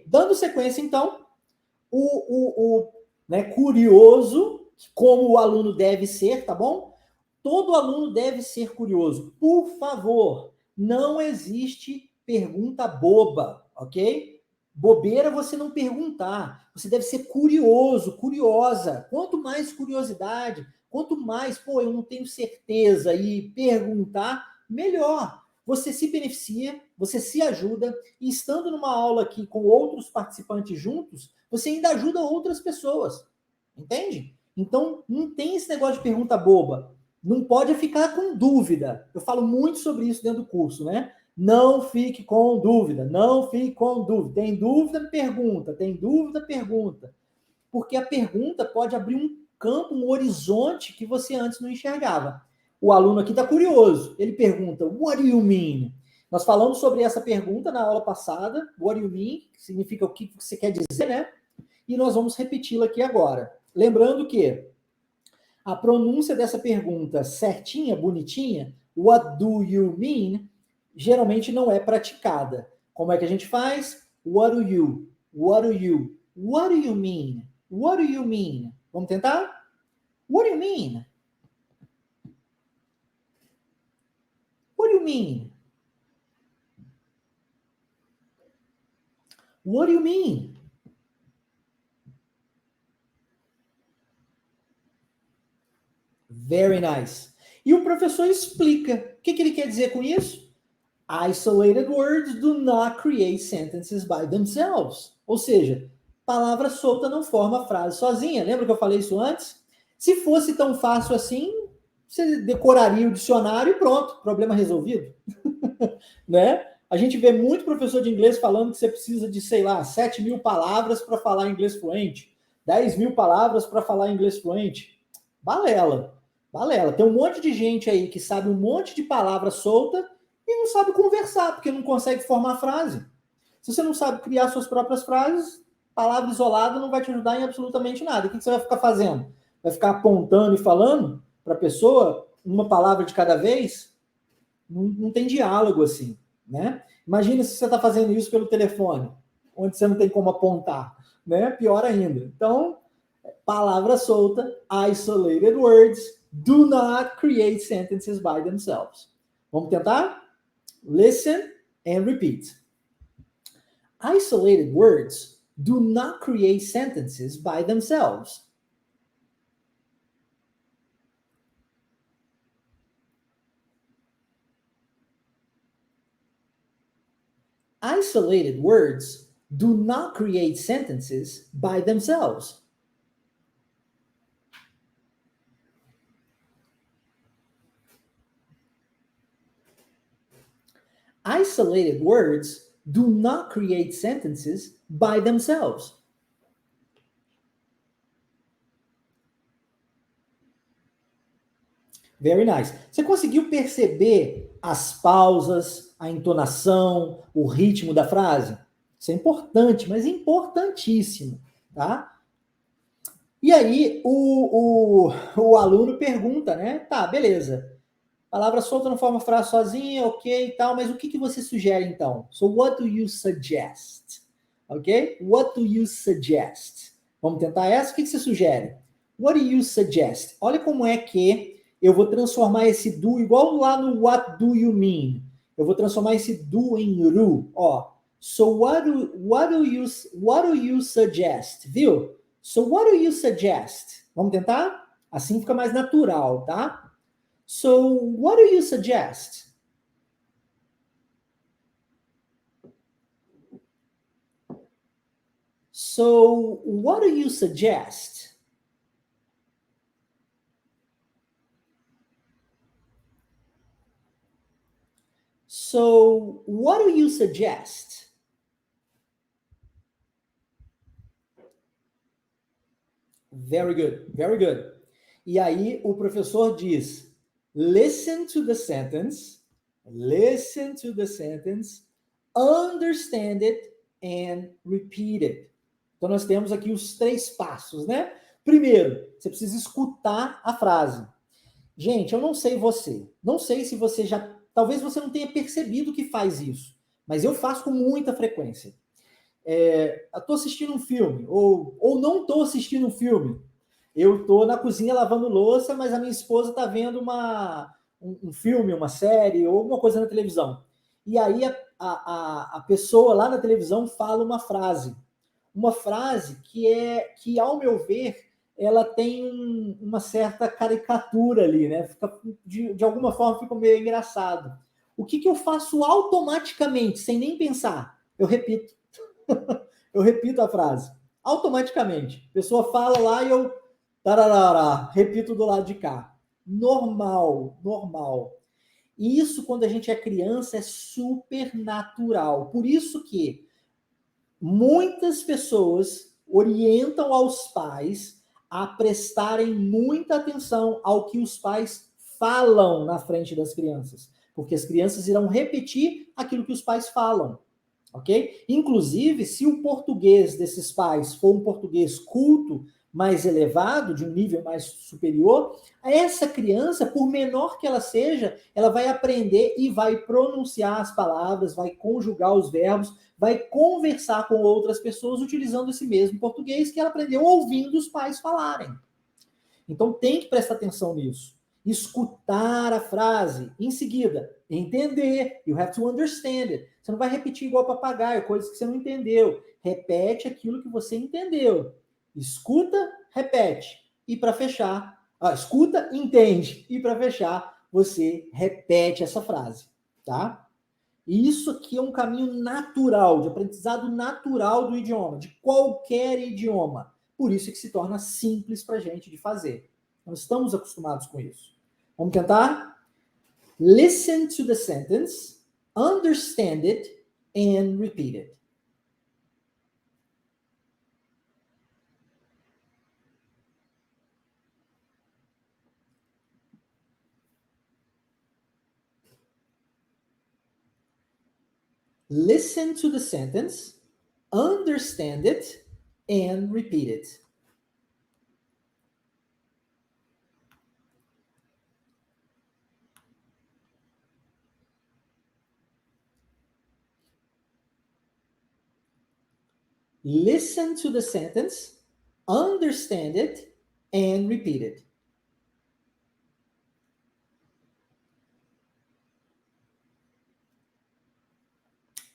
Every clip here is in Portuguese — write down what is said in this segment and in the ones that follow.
Dando sequência, então, né, curioso, como o aluno deve ser, tá bom? Todo aluno deve ser curioso. Por favor, não existe pergunta boba, ok? Bobeira você não perguntar. Você deve ser curioso, curiosa. Quanto mais curiosidade, quanto mais, pô, eu não tenho certeza e perguntar, melhor. Você se beneficia, você se ajuda, e estando numa aula aqui com outros participantes juntos, você ainda ajuda outras pessoas. Entende? Então, não tem esse negócio de pergunta boba. Não pode ficar com dúvida. Eu falo muito sobre isso dentro do curso, né? Não fique com dúvida, não fique com dúvida. Tem dúvida, pergunta. Tem dúvida, pergunta. Porque a pergunta pode abrir um campo, um horizonte que você antes não enxergava. O aluno aqui está curioso. Ele pergunta, what do you mean? Nós falamos sobre essa pergunta na aula passada. What do you mean? Que significa o que você quer dizer, né? E nós vamos repeti-la aqui agora. Lembrando que a pronúncia dessa pergunta certinha, bonitinha, what do you mean, geralmente não é praticada. Como é que a gente faz? What do you? What do you? What do you mean? What do you mean? Vamos tentar? What do you mean? What do you mean? What do you mean? Very nice. E o professor explica. O que ele quer dizer com isso? Isolated words do not create sentences by themselves. Ou seja, palavra solta não forma frase sozinha. Lembra que eu falei isso antes? Se fosse tão fácil assim, você decoraria o dicionário e pronto, problema resolvido. Né? A gente vê muito professor de inglês falando que você precisa de, sei lá, 7.000 palavras para falar inglês fluente, 10.000 palavras para falar inglês fluente. Balela. Balela. Tem um monte de gente aí que sabe um monte de palavra solta e não sabe conversar, porque não consegue formar frase. Se você não sabe criar suas próprias frases, palavra isolada não vai te ajudar em absolutamente nada. O que você vai ficar fazendo? Vai ficar apontando e falando para a pessoa uma palavra de cada vez? Não tem diálogo assim, né? Imagina se você está fazendo isso pelo telefone, onde você não tem como apontar, né? Pior ainda. Então, palavra solta, isolated words, do not create sentences by themselves. Vamos tentar? Listen and repeat. Isolated words do not create sentences by themselves. Isolated words do not create sentences by themselves. Isolated words do not create sentences by themselves. Very nice. Você conseguiu perceber as pausas, a entonação, o ritmo da frase? Isso é importante, mas importantíssimo, tá? E aí, o aluno pergunta, né? Tá, beleza. Palavra solta não forma frase sozinha, ok e tal, mas o que você sugere então? So, what do you suggest? Ok? What do you suggest? Vamos tentar essa? O que você sugere? What do you suggest? Olha como é que eu vou transformar esse do, igual lá no what do you mean. Eu vou transformar esse do em ru. Ó, so what do you suggest? Viu? So what do you suggest? Vamos tentar? Assim fica mais natural, tá? So, what do you suggest? So, what do you suggest? So, what do you suggest? Very good, very good. E aí o professor diz, listen to the sentence, understand it and repeat it. Então nós temos aqui os 3 passos, né? Primeiro, você precisa escutar a frase. Gente, eu não sei você, não sei se você talvez você não tenha percebido que faz isso, mas eu faço com muita frequência. estou assistindo um filme, ou não estou assistindo um filme. Eu estou na cozinha lavando louça, mas a minha esposa está vendo um filme, uma série, ou alguma coisa na televisão. E aí a pessoa lá na televisão fala uma frase que, ao meu ver, ela tem uma certa caricatura ali, né? De alguma forma fica meio engraçado. O que eu faço automaticamente, sem nem pensar? Eu repito. Eu repito a frase. Automaticamente. A pessoa fala lá e eu tararara, repito do lado de cá. Normal, normal. E isso, quando a gente é criança, é super natural. Por isso que muitas pessoas orientam aos pais a prestarem muita atenção ao que os pais falam na frente das crianças, porque as crianças irão repetir aquilo que os pais falam, ok? Inclusive, se o português desses pais for um português culto, mais elevado, de um nível mais superior, essa criança, por menor que ela seja, ela vai aprender e vai pronunciar as palavras, vai conjugar os verbos, vai conversar com outras pessoas utilizando esse mesmo português que ela aprendeu ouvindo os pais falarem. Então tem que prestar atenção nisso. Escutar a frase, em seguida, entender. You have to understand it. Você não vai repetir igual papagaio, coisas que você não entendeu. Repete aquilo que você entendeu. Escuta, repete. E para fechar, escuta, entende. E para fechar, você repete essa frase, tá? E isso aqui é um caminho natural, de aprendizado natural do idioma, de qualquer idioma. Por isso é que se torna simples para a gente de fazer. Nós estamos acostumados com isso. Vamos tentar? Listen to the sentence, understand it, and repeat it. Listen to the sentence, understand it, and repeat it. Listen to the sentence, understand it, and repeat it.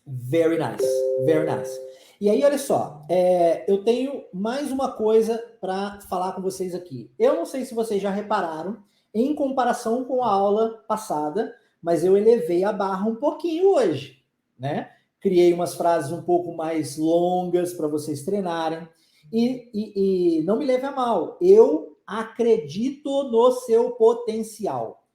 Very nice, very nice. E aí, olha só, eu tenho mais uma coisa para falar com vocês aqui. Eu não sei se vocês já repararam, em comparação com a aula passada, mas eu elevei a barra um pouquinho hoje, né? Criei umas frases um pouco mais longas para vocês treinarem. E não me leve a mal, eu acredito no seu potencial.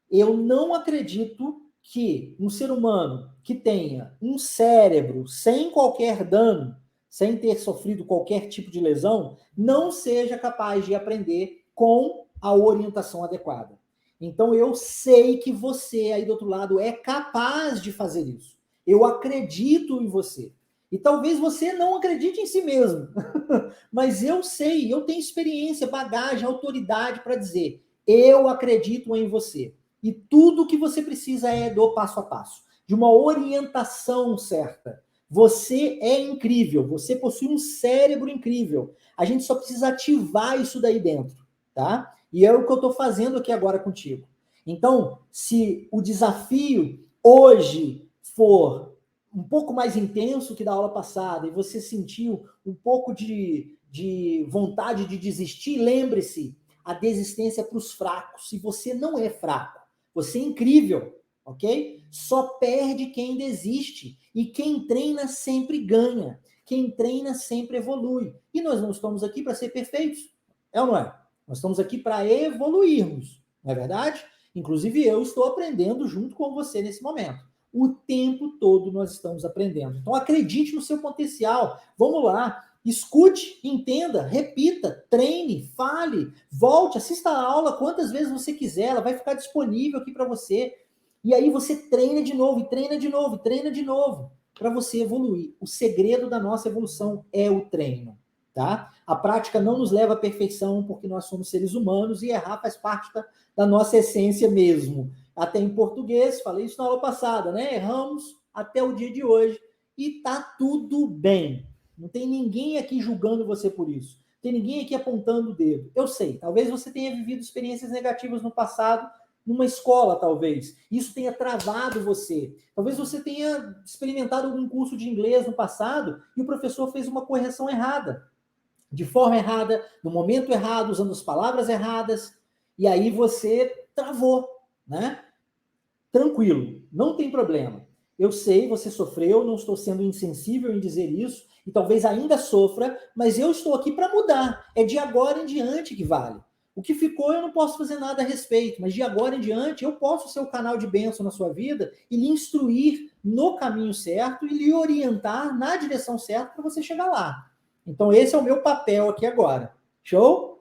Eu não acredito que um ser humano que tenha um cérebro sem qualquer dano, sem ter sofrido qualquer tipo de lesão, não seja capaz de aprender com a orientação adequada. Então, eu sei que você aí do outro lado é capaz de fazer isso. Eu acredito em você. E talvez você não acredite em si mesmo. Mas eu sei, eu tenho experiência, bagagem, autoridade para dizer, eu acredito em você. E tudo que você precisa é do passo a passo, de uma orientação certa. Você é incrível, você possui um cérebro incrível. A gente só precisa ativar isso daí dentro, tá? E é o que eu estou fazendo aqui agora contigo. Então, se o desafio hoje for um pouco mais intenso que da aula passada e você sentiu um pouco de vontade de desistir, lembre-se, a desistência é para os fracos. Se você não é fraco, você é incrível, ok? Só perde quem desiste. E quem treina sempre ganha. Quem treina sempre evolui. E nós não estamos aqui para ser perfeitos. É ou não é? Nós estamos aqui para evoluirmos. Não é verdade? Inclusive, eu estou aprendendo junto com você nesse momento. O tempo todo nós estamos aprendendo. Então, acredite no seu potencial. Vamos lá. Escute, entenda, repita, treine, fale, volte, assista a aula quantas vezes você quiser, ela vai ficar disponível aqui para você. E aí você treina de novo, e treina de novo, e treina de novo, para você evoluir. O segredo da nossa evolução é o treino, tá? A prática não nos leva à perfeição, porque nós somos seres humanos e errar faz parte da nossa essência mesmo. Até em português, falei isso na aula passada, né? Erramos até o dia de hoje e tá tudo bem. Não tem ninguém aqui julgando você por isso. Não tem ninguém aqui apontando o dedo. Eu sei, talvez você tenha vivido experiências negativas no passado, numa escola, talvez. Isso tenha travado você. Talvez você tenha experimentado algum curso de inglês no passado e o professor fez uma correção errada, de forma errada, no momento errado, usando as palavras erradas, e aí você travou, né? Tranquilo, não tem problema. Eu sei, você sofreu, não estou sendo insensível em dizer isso, e talvez ainda sofra, mas eu estou aqui para mudar. É de agora em diante que vale. O que ficou eu não posso fazer nada a respeito, mas de agora em diante eu posso ser o canal de bênção na sua vida e lhe instruir no caminho certo e lhe orientar na direção certa para você chegar lá. Então esse é o meu papel aqui agora. Show?